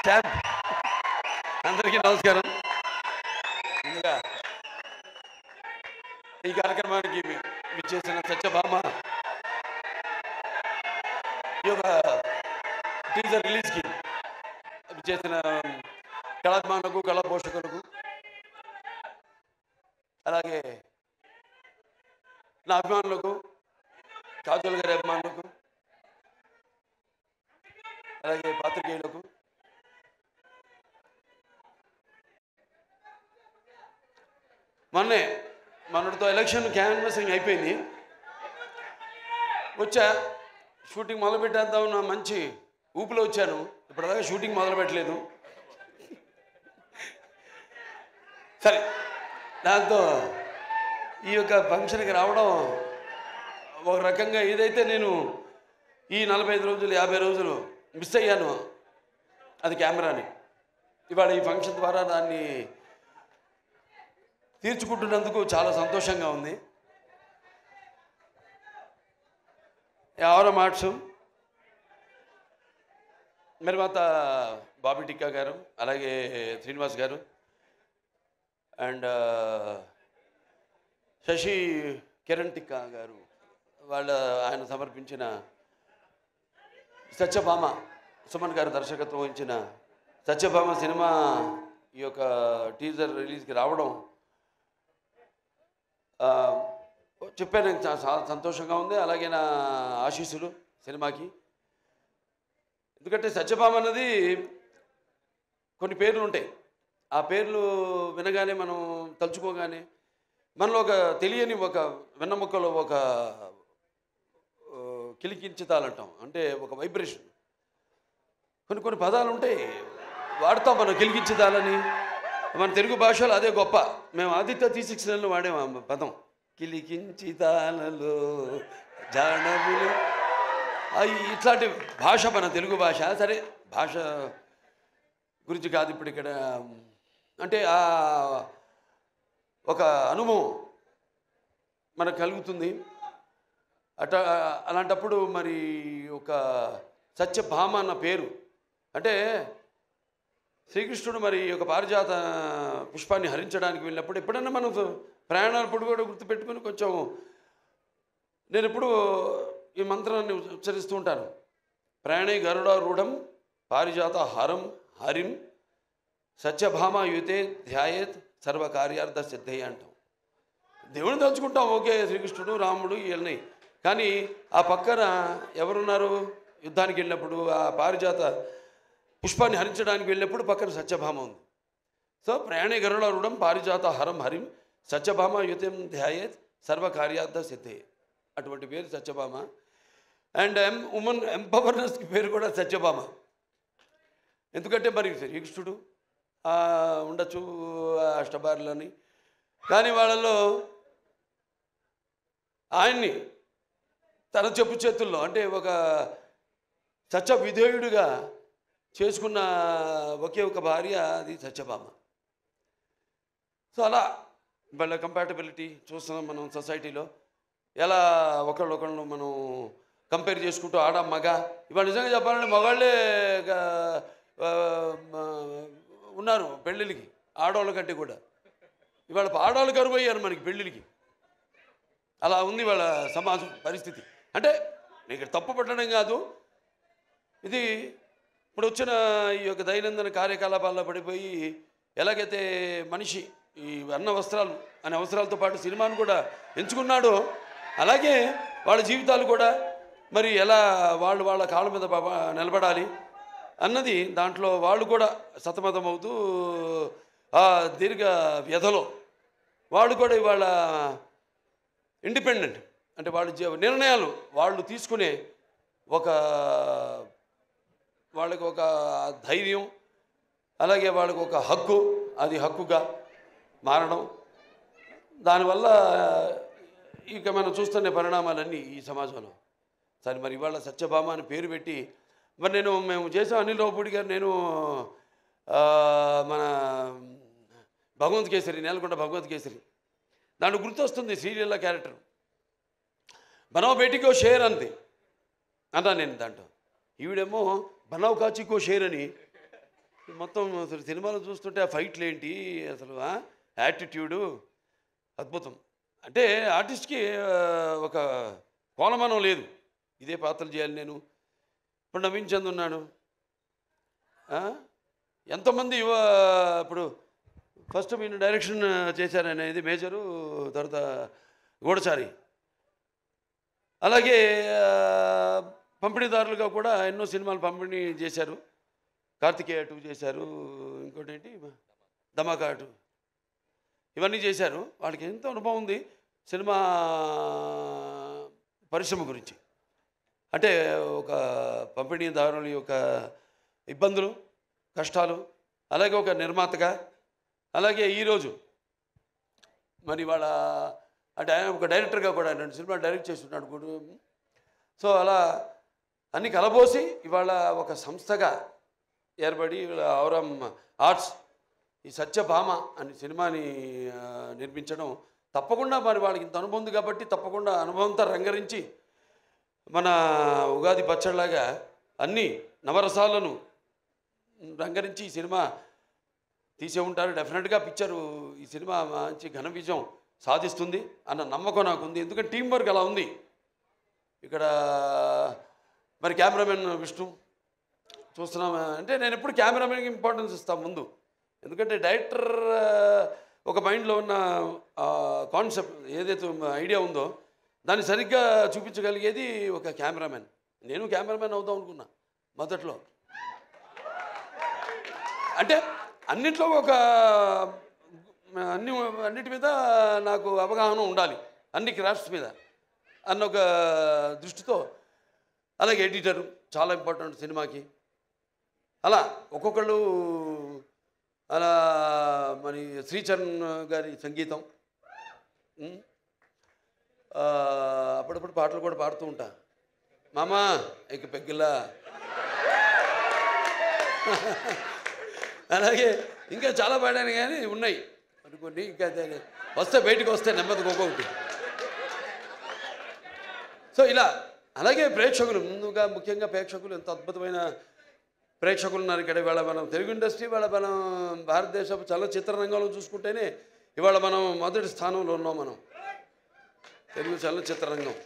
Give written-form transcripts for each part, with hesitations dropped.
Stamp. అందరికీ నమస్కారం. ముందుగా ఈ కార్యక్రమానికి విచ్చేసిన సత్యభామ ఈ యొక్క టీజర్ రిలీజ్కి విచ్చేసిన కళాభిమానులకు, కళా పోషకులకు, అలాగే నా అభిమానులకు, కాజోల్ గారి అభిమానులకు, అలాగే పాత్రికేయులకు, మొన్నటితో ఎలక్షన్ క్యాన్వసింగ్ అయిపోయింది. వచ్చా షూటింగ్ మొదలుపెట్టేద్దాం నా మంచి ఊపిలో వచ్చాను. ఇప్పటిదాకా షూటింగ్ మొదలుపెట్టలేదు. సరే, దాంతో ఈ యొక్క ఫంక్షన్కి రావడం ఒక రకంగా ఏదైతే నేను ఈ 45 రోజులు 50 రోజులు మిస్ అయ్యాను అది కెమెరాని, ఇవాళ ఈ ఫంక్షన్ ద్వారా దాన్ని తీర్చుకుంటున్నందుకు చాలా సంతోషంగా ఉంది. ఎవరో మార్చు నిర్మాత బాబీ టిక్కా గారు, అలాగే శ్రీనివాస్ గారు అండ్ శశి కిరణ్ టిక్కా గారు, ఆయన సమర్పించిన సత్యభామ, సుమన్ గారు దర్శకత్వం వహించిన సత్యభామ సినిమా ఈ యొక్క టీజర్ రిలీజ్కి రావడం చెప్పాను, చాలా సంతోషంగా ఉంది. అలాగే నా ఆశీస్సులు సినిమాకి. ఎందుకంటే సత్యభామ అన్నది కొన్ని పేర్లు ఉంటాయి. ఆ పేర్లు వినగానే మనం తలుచుకోగానే మనలో ఒక తెలియని ఒక వెన్నముక్కలో ఒక కిలికించుతాలంటాం, అంటే ఒక వైబ్రేషన్. కొన్ని పదాలు ఉంటాయి వాడతాం మనం, కిలికించుతాలని. మన తెలుగు భాషలో అదే గొప్ప. మేము ఆదిత్య 369లో వాడేము ఆ పదం, కిలికించితాలలో జానవులు. ఇట్లాంటి భాష మన తెలుగు భాష. సరే, భాష గురించి కాదు ఇప్పుడు ఇక్కడ. అంటే ఒక అనుభవం మనకు కలుగుతుంది. అలాంటప్పుడు మరి ఒక సత్యభామ అన్న పేరు, అంటే శ్రీకృష్ణుడు మరి ఒక పారిజాత పుష్పాన్ని హరించడానికి వెళ్ళినప్పుడు ఎప్పుడన్నా మనం ప్రయాణాలప్పుడు కూడా గుర్తుపెట్టుకుని కొంచెం, నేను ఎప్పుడు ఈ మంత్రాన్ని ఉచ్చరిస్తూ ఉంటాను. ప్రయాణే గరుడారూఢం పారిజాత హారం హరిం సత్యభామ యుతే ధ్యాయేత్ సర్వకార్యార్థ సిద్ధయ్య అంటాం. దేవుని తలుచుకుంటాం, ఓకే, శ్రీకృష్ణుడు రాముడు ఇవన్నీ. కానీ ఆ పక్కన ఎవరున్నారు? యుద్ధానికి వెళ్ళినప్పుడు ఆ పారిజాత పుష్పాన్ని హరించడానికి వెళ్ళినప్పుడు పక్కన సత్యభామ ఉంది. సో ప్రయాణే గరుడారూఢం పారిజాత హరం హరిం సత్యభామ యుతం ధ్యాయేత్ సర్వకార్యార్థ సిద్ధయ్య. అటువంటి పేరు సత్యభామ. అండ్ ఉమెన్ ఎంపవర్నెస్కి పేరు కూడా సత్యభామ. ఎందుకంటే మరి శ్రీకృష్ణుడు ఉండొచ్చు అష్టభార్యలని, కానీ వాళ్ళలో ఆయన్ని తన చెప్పు చేతుల్లో, అంటే ఒక సత్య విధేయుడిగా చేసుకున్న ఒకే ఒక భార్య, అది సత్యభామ. సో అలా వాళ్ళ కంపాటబిలిటీ చూస్తున్నాం మనం సొసైటీలో. ఎలా ఒకళ్ళొకళ్ళు మనం కంపేర్ చేసుకుంటూ ఆడ మగ. ఇవాళ నిజంగా చెప్పాలంటే మగాళ్ళే ఉన్నారు పెళ్ళిళ్ళకి ఆడవాళ్ళ కంటే కూడా. ఇవాళ ఆడవాళ్ళు కరువయ్యారు మనకి పెళ్ళిళ్ళకి. అలా ఉంది వాళ్ళ సమాజం పరిస్థితి. అంటే నీకు తప్పు పట్టడం కాదు, ఇది ఇప్పుడు వచ్చిన ఈ యొక్క దైనందిన కార్యకలాపాల్లో పడిపోయి ఎలాగైతే మనిషి ఈ అన్న వస్త్రాలు అనే అవసరాలతో పాటు సినిమాను కూడా ఎంచుకున్నాడో, అలాగే వాళ్ళ జీవితాలు కూడా మరి ఎలా వాళ్ళ కాళ్ళ మీద నిలబడాలి అన్నది దాంట్లో వాళ్ళు కూడా సతమతం అవుతూ ఆ దీర్ఘ వ్యధలో వాళ్ళు కూడా ఇవాళ ఇండిపెండెంట్, అంటే వాళ్ళ నిర్ణయాలు వాళ్ళు తీసుకునే వాళ్ళకి ఒక ధైర్యం, అలాగే వాళ్ళకి ఒక హక్కు, అది హక్కుగా మారడం. దానివల్ల ఇక మనం చూస్తున్న పరిణామాలన్నీ ఈ సమాజంలో. సరే, మరి ఇవాళ సత్యభామ అని పేరు పెట్టి మరి మేము చేసాం. అనిల్ రావుపూడి గారు, నేను మన భగవంత్ కేసరి, నేలకొండ భగవంత్ కేసరి, దాంట్లో గుర్తొస్తుంది శ్రీలీల క్యారెక్టర్. బనావ్ బేటీకో షేర్ అంది అన్నా నేను. దాంట్లో ఈవిడేమో బనావ్ కాచికో షేర్ అని మొత్తం అసలు సినిమాలో చూస్తుంటే ఆ ఫైట్లు ఏంటి అసలు యాటిట్యూడు అద్భుతం. అంటే ఆర్టిస్ట్కి ఒక కోలమానం లేదు, ఇదే పాత్రలు చేయాలి నేను. ఇప్పుడు నవీన్ చంద్ ఉన్నాడు, ఎంతోమంది ఇప్పుడు ఫస్ట్ మీరు డైరెక్షన్ చేశారనేది మేజరు, తర్వాత గూఢచారి, అలాగే పంపిణీదారులుగా కూడా ఎన్నో సినిమాలు పంపిణీ చేశారు. కార్తికేయ 2 చేశారు, ఇంకోటి ఏంటి ధమాకా 2, ఇవన్నీ చేశారు. వాళ్ళకి ఎంతో అనుభవం ఉంది సినిమా పరిశ్రమ గురించి. అంటే ఒక పంపిణీదారుల యొక్క ఇబ్బందులు, కష్టాలు, అలాగే ఒక నిర్మాతగా, అలాగే ఈరోజు మరి వాళ్ళ అంటే ఆయన ఒక డైరెక్టర్గా కూడా 2 సినిమాలు డైరెక్ట్ చేస్తున్నాడు కూడా. సో అలా అన్ని కలబోసి ఇవాళ ఒక సంస్థగా ఏర్పడి ఔరం ఆర్ట్స్ ఈ సత్యభామ అనే సినిమాని నిర్మించడం తప్పకుండా మరి వాళ్ళకి ఇంత అనుభవం ఉంది కాబట్టి తప్పకుండా అనుభవంతో రంగరించి మన ఉగాది పచ్చడిలాగా అన్ని నవరసాలను రంగరించి ఈ సినిమా తీసే ఉంటారు. డెఫినెట్గా పిక్చరు ఈ సినిమా మంచి ఘన విజయం సాధిస్తుంది అన్న నమ్మకం నాకు ఉంది. ఎందుకంటే టీం వర్క్ అలా ఉంది. ఇక్కడ మరి కెమెరామెన్ విష్ణు చూస్తున్నాం అంటే నేను ఎప్పుడు కెమెరామెన్కి ఇంపార్టెన్స్ ఇస్తాను ముందు. ఎందుకంటే డైరెక్టర్ ఒక మైండ్లో ఉన్న కాన్సెప్ట్ ఏదైతే ఐడియా ఉందో దాన్ని సరిగ్గా చూపించగలిగేది ఒక కెమెరామెన్. నేను కెమెరామెన్ అవుదాం అనుకున్నా మొదట్లో. అంటే అన్నిట్లో ఒక అన్నిటి మీద నాకు అవగాహన ఉండాలి, అన్ని క్రాఫ్ట్స్ మీద అన్న ఒక దృష్టితో. అలాగే ఎడిటర్ చాలా ఇంపార్టెంట్ సినిమాకి. అలా ఒక్కొక్కళ్ళు అలా మరి శ్రీచరణ్ గారి సంగీతం, అప్పుడప్పుడు పాటలు కూడా పాడుతూ ఉంటా. మామా ఇక పెగ్గిలా అలాగే ఇంకా చాలా పాడాను కానీ ఉన్నాయి అనుకోండి, ఇంకా వస్తే బయటకు వస్తే నెమ్మదిగా ఒక్కొక్కటి. సో ఇలా అలాగే ప్రేక్షకులు ముందుగా ముఖ్యంగా ప్రేక్షకులు ఎంత అద్భుతమైన ప్రేక్షకులు ఉన్నారు ఇక్కడ. ఇవాళ మనం తెలుగు ఇండస్ట్రీ, ఇవాళ మనం భారతదేశ చలనచిత్ర రంగంలో చూసుకుంటేనే ఇవాళ మనం మొదటి స్థానంలో ఉన్నాం మనం, తెలుగు చలనచిత్ర రంగం.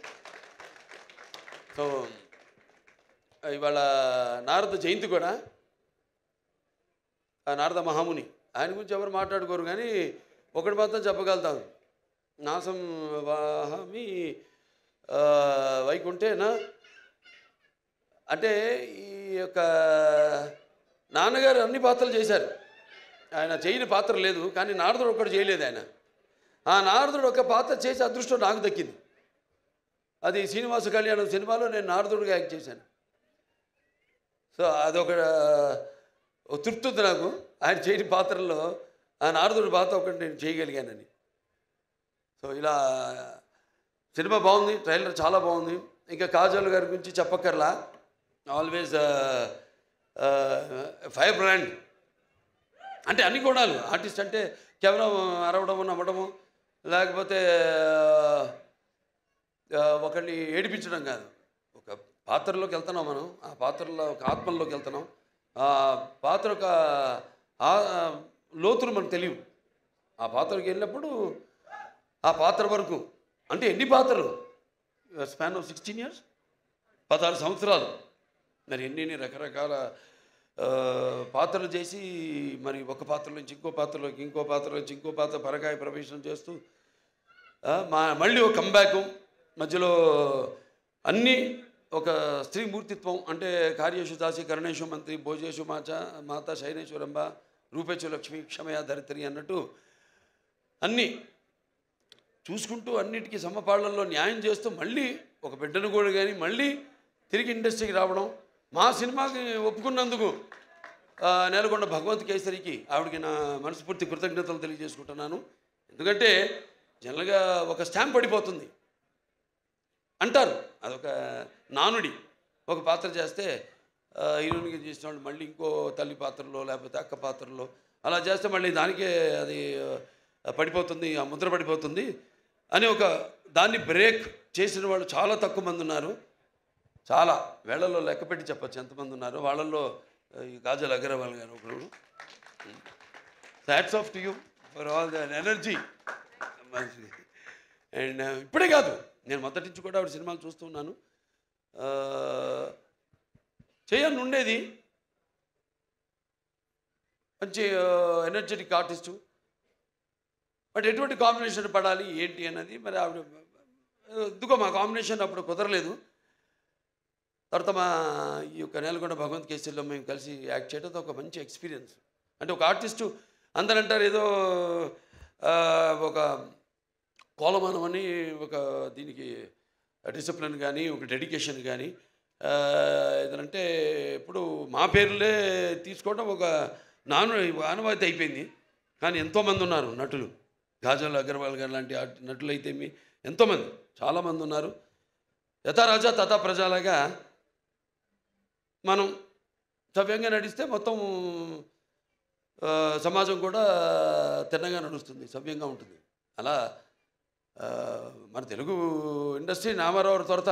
సో ఇవాళ నారద జయంతి కూడా, నారద మహాముని, ఆయన గురించి ఎవరు మాట్లాడుకోరు కానీ ఒకటి మాత్రం చెప్పగలుగుతాం, నాసం వాహమి వైకుంఠేనా. అంటే ఈ యొక్క నాన్నగారు అన్ని పాత్రలు చేశారు, ఆయన చేయని పాత్ర లేదు. కానీ నారదుడు ఒక్కడు చేయలేదు ఆయన. ఆ నారదుడు ఒక పాత్ర చేసే అదృష్టం నాకు దక్కింది. అది శ్రీనివాస కళ్యాణం సినిమాలో నేను నారదుడిగా యాక్ట్ చేశాను. సో అదొక తృప్తి ఉంది నాకు, ఆయన చేయని పాత్రల్లో ఆ నారదుడి పాత్ర ఒకటి నేను చేయగలిగానని. సో ఇలా సినిమా బాగుంది, ట్రైలర్ చాలా బాగుంది. ఇంకా కాజల్ గారి గురించి చెప్పక్కర్లా, ఆల్వేస్ ఫైర్ బ్రాండ్. అంటే అన్ని గుణాలు, ఆర్టిస్ట్ అంటే కేవలం అరవడము నవ్వడము లేకపోతే ఒకరిని ఏడిపించడం కాదు. ఒక పాత్రలోకి వెళ్తున్నాం మనం, ఆ పాత్రలో ఒక ఆత్మల్లోకి వెళ్తున్నాం. ఆ పాత్ర ఒక లోతులు మనకు తెలియవు. ఆ పాత్రకి వెళ్ళినప్పుడు ఆ పాత్ర వరకు అంటే ఎన్ని పాత్రలు, స్పాన్ ఆఫ్ 16 years, 16 సంవత్సరాలు, మరి ఎన్ని రకరకాల పాత్రలు చేసి మరి ఒక పాత్ర నుంచి ఇంకో పాత్రలోకి, ఇంకో పాత్ర నుంచి ఇంకో పాత్ర పరకాయ ప్రవేశం చేస్తూ మళ్ళీ ఒక కంబ్యాక్ మధ్యలో అన్నీ ఒక స్త్రీ మూర్తిత్వం. అంటే కార్యేషు దాసి కరుణేషు మంత్రి భోజేషు మాత శైనేశ్వరంబ రూపేచు లక్ష్మి క్షమయ ధరిత్రి అన్నట్టు అన్నీ చూసుకుంటూ అన్నిటికీ సమపాళ్లలో న్యాయం చేస్తూ మళ్ళీ ఒక బిడ్డను కూడా కానీ మళ్ళీ తిరిగి ఇండస్ట్రీకి రావడం. మా సినిమాకి ఒప్పుకున్నందుకు నేలకొండ భగవంత్ కేసరికి ఆవిడకి నా మనస్ఫూర్తి కృతజ్ఞతలు తెలియజేసుకుంటున్నాను. ఎందుకంటే జనరల్గా ఒక స్టాంప్ పడిపోతుంది అంటారు, అదొక నానుడి. ఒక పాత్ర చేస్తే హీరోయిన్కి చేసిన వాళ్ళు మళ్ళీ ఇంకో తల్లి పాత్రలో లేకపోతే అక్క పాత్రలో అలా చేస్తే మళ్ళీ దానికే అది పడిపోతుంది, ఆ ముద్ర పడిపోతుంది అని ఒక దాన్ని బ్రేక్ చేసిన వాళ్ళు చాలా తక్కువ మంది ఉన్నారు. చాలా వేళ్లలో లెక్క పెట్టి చెప్పచ్చు ఎంతమంది ఉన్నారు. వాళ్ళల్లో ఈ కాజల్ అగర్వాల్ గారు ఒకరు. Hats off to you for all the energy. And ఇప్పుడే కాదు, నేను మొదటి నుంచి కూడా ఆవిడ సినిమాలు చూస్తూ ఉన్నాను. చేయని ఉండేది, మంచి ఎనర్జెటిక్ ఆర్టిస్టు. బట్ ఎటువంటి కాంబినేషన్ పడాలి ఏంటి అన్నది మరి ఆవిడ ఎందుకో మా కాంబినేషన్ అప్పుడు కుదరలేదు. తర్వాత మా ఈ యొక్క నేలకొండ భగవంత్ కేసరిలో మేము కలిసి యాక్ట్ చేయడం ఒక మంచి ఎక్స్పీరియన్స్. అంటే ఒక ఆర్టిస్టు అందరూ అంటారు ఏదో ఒక కోలమానం అని, ఒక దీనికి డిసిప్లిన్ కానీ ఒక డెడికేషన్ కానీ ఏదంటే ఇప్పుడు మా పేర్లే తీసుకోవడం ఒక ఆనవాయితీ అయిపోయింది. కానీ ఎంతోమంది ఉన్నారు నటులు, కాజల్ అగర్వాల్ గారు లాంటి నటులు అయితే ఎంతోమంది, చాలామంది ఉన్నారు. యథా రాజా తథా ప్రజలాగా మనం సవ్యంగా నడిస్తే మొత్తం సమాజం కూడా తిన్నగా నడుస్తుంది, సవ్యంగా ఉంటుంది. అలా మన తెలుగు ఇండస్ట్రీ రామారావు త్వరత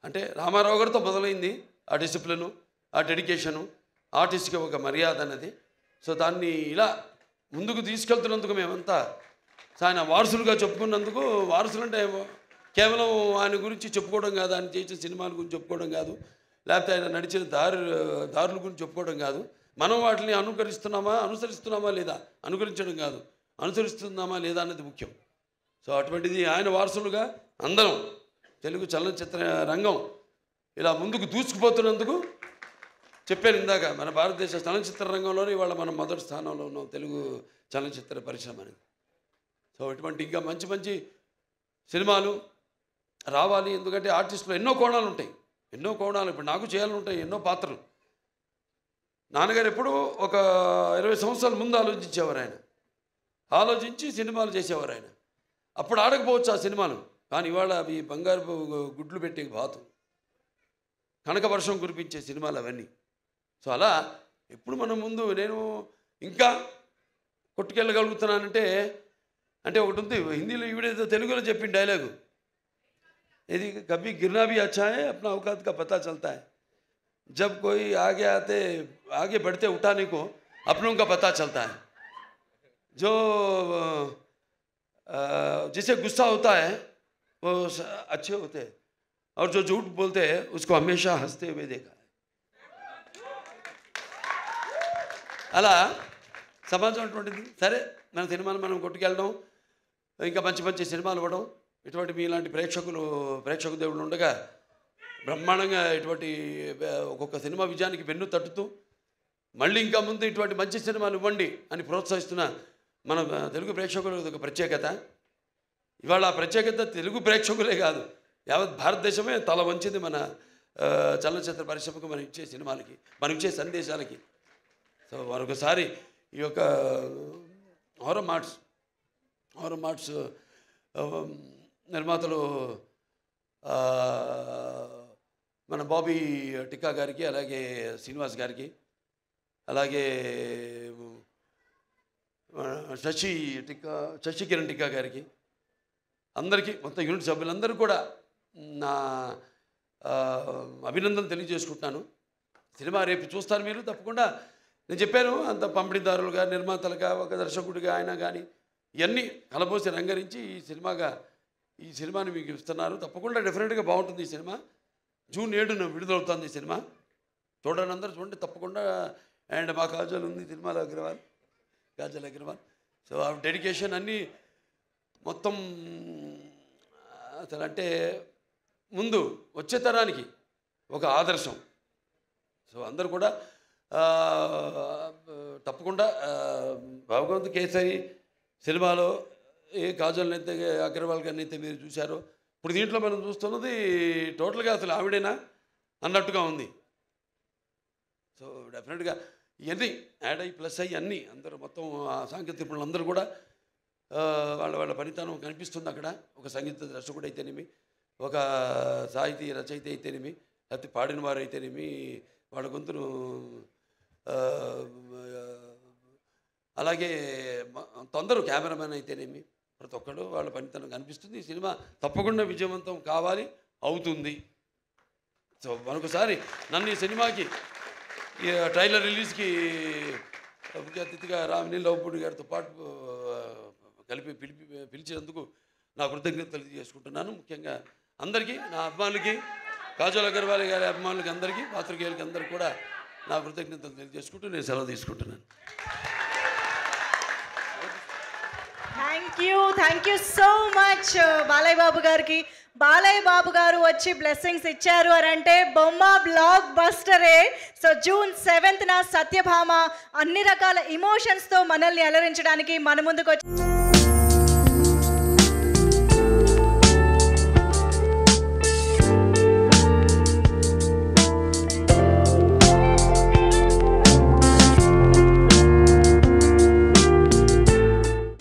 అంటే రామారావు గారితో మొదలైంది ఆ డిసిప్లిను, ఆ డెడికేషను, ఆర్టిస్ట్కి ఒక మర్యాద అన్నది. సో దాన్ని ఇలా ముందుకు తీసుకెళ్తున్నందుకు మేమంతా ఆయన వారసులుగా చెప్పుకున్నందుకు, వారసులు అంటే కేవలం ఆయన గురించి చెప్పుకోవడం కాదు, ఆయన చేసిన సినిమాల గురించి చెప్పుకోవడం కాదు, లేకపోతే ఆయన నడిచిన దారుల గురించి చెప్పుకోవడం కాదు, మనం వాటిని అనుసరిస్తున్నామా లేదా, అనుకరించడం కాదు, అనుసరిస్తున్నామా లేదా అన్నది ముఖ్యం. సో అటువంటిది ఆయన వారసులుగా అందరం తెలుగు చలనచిత్ర రంగం ఇలా ముందుకు దూసుకుపోతున్నందుకు చెప్పాను ఇందాక, మన భారతదేశ చలనచిత్ర రంగంలోనే ఇవాళ మనం మొదటి స్థానంలో ఉన్నాం, తెలుగు చలనచిత్ర పరిశ్రమ అనేది. సో ఇటువంటి ఇంకా మంచి మంచి సినిమాలు రావాలి. ఎందుకంటే ఆర్టిస్టులు ఎన్నో కోణాలు ఉంటాయి, ఎన్నో కోణాలు. ఇప్పుడు నాకు చేయాలని ఉంటాయి ఎన్నో పాత్రలు. నాన్నగారు ఎప్పుడు ఒక 20 సంవత్సరాల ముందు ఆలోచించేవారు. ఆయన ఆలోచించి సినిమాలు చేసేవారు. ఆయన అప్పుడు ఆడకపోవచ్చు ఆ సినిమాలు, కానీ ఇవాళ అవి బంగారు గుడ్లు పెట్టే బాతు, కనక వర్షం కురిపించే సినిమాలు అవన్నీ. సో అలా ఎప్పుడు మనం ముందు నేను ఇంకా కొట్టుకెళ్ళగలుగుతున్నానంటే అంటే ఒకటి ఉంది హిందీలో, ఈవిడేదో తెలుగులో చెప్పిన డైలాగు, ఇది కभी गिरना भी अच्छा है अपना औकात का पता चलता है जब कोई आगे बढ़ते उठाने को अपनों का पता चलता है जो जिसे गुस्सा होता है वो अच्छे होते हैं और जो झूठ बोलते हैं उसको हमेशा हंसते हुए देखा है. అలా సమాజం అటువంటిది. సరే మన సినిమాలు మనం కొట్టుకెళ్ళడం, ఇంకా మంచి మంచి సినిమాలు ఇవ్వడం, ఇటువంటి మీలాంటి ప్రేక్షక దేవుళ్ళు ఉండగా బ్రహ్మాండంగా ఇటువంటి ఒక్కొక్క సినిమా విజయానికి వెన్ను తట్టుతూ మళ్ళీ ఇంకా ముందు ఇటువంటి మంచి సినిమాలు ఇవ్వండి అని ప్రోత్సహిస్తున్న మన తెలుగు ప్రేక్షకులకు ఒక ప్రత్యేకత. ఇవాళ ఆ ప్రత్యేకత తెలుగు ప్రేక్షకులే కాదు, యావత్ భారతదేశమే తల వంచింది మన చలనచిత్ర పరిశ్రమకు, మనం ఇచ్చే సినిమాలకి, మనం ఇచ్చే సందేశాలకి. సో మరొకసారి ఈ యొక్క హారర్ మార్ట్స్ నిర్మాతలు మన బాబీ టిక్కా గారికి, అలాగే శ్రీనివాస్ గారికి, అలాగే శశికిరణ్ టిక్కా గారికి, అందరికీ మొత్తం యూనిట్ సభ్యులందరూ కూడా నా అభినందన తెలియజేసుకుంటున్నాను. సినిమా రేపు చూస్తారు మీరు తప్పకుండా. నేను చెప్పాను అంత పంపిణీదారులుగా, నిర్మాతలుగా, ఒక దర్శకుడిగా ఆయన కానీ ఇవన్నీ కలబోసి రంగరించి ఈ సినిమాని మీకు ఇస్తున్నారు. తప్పకుండా డెఫినెట్గా బాగుంటుంది ఈ సినిమా. జూన్ 7న విడుదలవుతుంది ఈ సినిమా. చూడండి, అందరూ చూడండి తప్పకుండా. అండ్ మా కాజల్ ఉంది సినిమాలో, కాజల్ అగర్వాల్. సో ఆ డెడికేషన్ అన్నీ మొత్తం అసలు అంటే ముందు వచ్చే తరానికి ఒక ఆదర్శం. సో అందరూ కూడా తప్పకుండా భగవంత్ కేసరి సినిమాలో ఏ కాజల్ని అయితే అగర్వాల్ గారిని అయితే మీరు చూశారో, ఇప్పుడు దీంట్లో మనం చూస్తున్నది టోటల్గా అసలు ఆవిడేనా అన్నట్టుగా ఉంది. సో డెఫినెట్గా ఇవన్నీ యాడ్ అయ్యి ప్లస్ అయ్యి అన్నీ అందరూ మొత్తం సాంకేతిక నిపుణులు అందరూ కూడా వాళ్ళ పనితనం కనిపిస్తుంది అక్కడ. ఒక సంగీత దర్శకుడు అయితేనేమి, ఒక సాహితీ రచయిత అయితేనేమి, లేకపోతే పాడిన వారు అయితేనేమి, వాళ్ళ గొంతును అలాగే అందరూ కెమెరామెన్ అయితేనేమి, ప్రతి ఒక్కరు వాళ్ళ పనితనం కనిపిస్తుంది. ఈ సినిమా తప్పకుండా విజయవంతం కావాలి, అవుతుంది. సో మరొకసారి నన్ను ఈ సినిమాకి ఈ ట్రైలర్ రిలీజ్కి ముఖ్య అతిథిగా రామినీల్ లవపూడి గారితో పాటు కలిపి పిలిచినందుకు నా కృతజ్ఞతలు తెలియజేసుకుంటున్నాను. ముఖ్యంగా అందరికీ, నా అభిమానులకి, కాజల్ అగర్వాల్ గారి అభిమానులకి అందరికీ, పాత్రికేయులకి అందరికీ కూడా నా కృతజ్ఞతలు తెలియజేసుకుంటూ నేను సెలవు తీసుకుంటున్నాను. Thank you so much Balayya Babu గారికి. బాలయ్య బాబు గారు వచ్చి బ్లెస్సింగ్స్ ఇచ్చారు అని అంటే బొమ్మ బ్లాక్ బస్టరే. సో June 7th సత్యభామ అన్ని రకాల ఇమోషన్స్తో మనల్ని అలరించడానికి మన ముందుకు వచ్చి